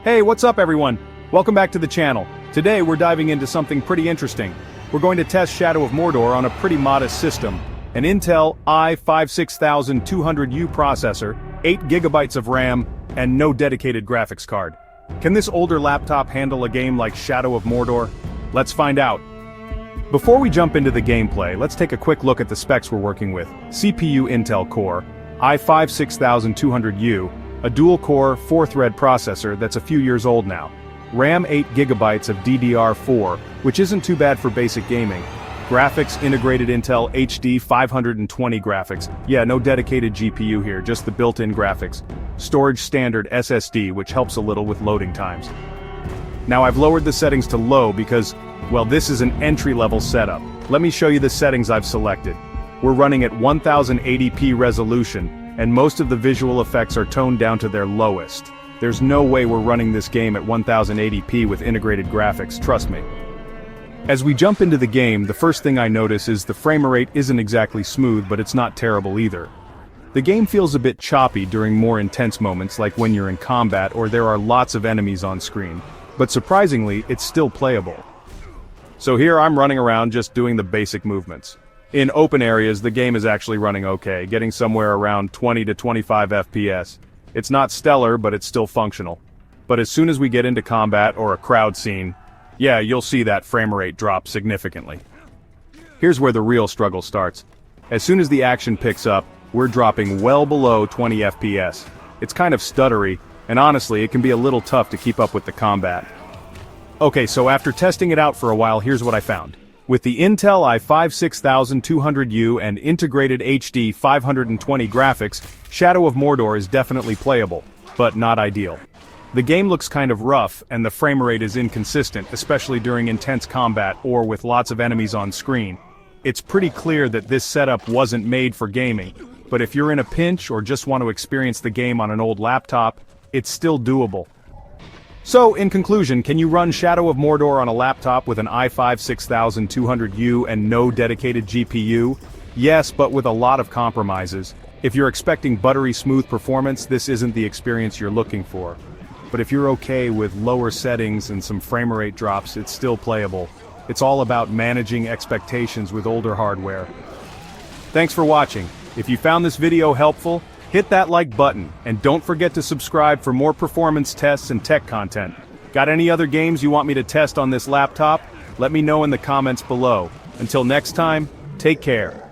Hey, what's up everyone? Welcome back to the channel. Today we're diving into something pretty interesting. We're going to test Shadow of Mordor on a pretty modest system. An Intel i5-6200U processor, 8GB of RAM, and no dedicated graphics card. Can this older laptop handle a game like Shadow of Mordor? Let's find out. Before we jump into the gameplay, let's take a quick look at the specs we're working with. CPU Intel Core, i5-6200U, a dual-core, 4-thread processor that's a few years old now. RAM 8GB of DDR4, which isn't too bad for basic gaming. Graphics integrated Intel HD 520 graphics. Yeah, no dedicated GPU here, just the built-in graphics. Storage standard SSD, which helps a little with loading times. Now I've lowered the settings to low because, well, this is an entry-level setup. Let me show you the settings I've selected. We're running at 1080p resolution, and most of the visual effects are toned down to their lowest. There's no way we're running this game at 1080p with integrated graphics, trust me. As we jump into the game, the first thing I notice is the frame rate isn't exactly smooth, but it's not terrible either. The game feels a bit choppy during more intense moments like when you're in combat or there are lots of enemies on screen, but surprisingly, it's still playable. So here I'm running around just doing the basic movements. In open areas, the game is actually running okay, getting somewhere around 20 to 25 FPS. It's not stellar, but it's still functional. But as soon as we get into combat or a crowd scene, yeah, you'll see that frame rate drop significantly. Here's where the real struggle starts. As soon as the action picks up, we're dropping well below 20 FPS. It's kind of stuttery, and honestly, it can be a little tough to keep up with the combat. Okay, so after testing it out for a while, here's what I found. With the Intel i5-6200U and integrated HD 520 graphics, Shadow of Mordor is definitely playable, but not ideal. The game looks kind of rough, and the frame rate is inconsistent, especially during intense combat or with lots of enemies on screen. It's pretty clear that this setup wasn't made for gaming, but if you're in a pinch or just want to experience the game on an old laptop, it's still doable. So, in conclusion, can you run Shadow of Mordor on a laptop with an i5-6200U and no dedicated GPU? Yes, but with a lot of compromises. If you're expecting buttery smooth performance, this isn't the experience you're looking for. But if you're okay with lower settings and some frame rate drops, it's still playable. It's all about managing expectations with older hardware. Thanks for watching. If you found this video helpful, hit that like button, and don't forget to subscribe for more performance tests and tech content. Got any other games you want me to test on this laptop? Let me know in the comments below. Until next time, take care.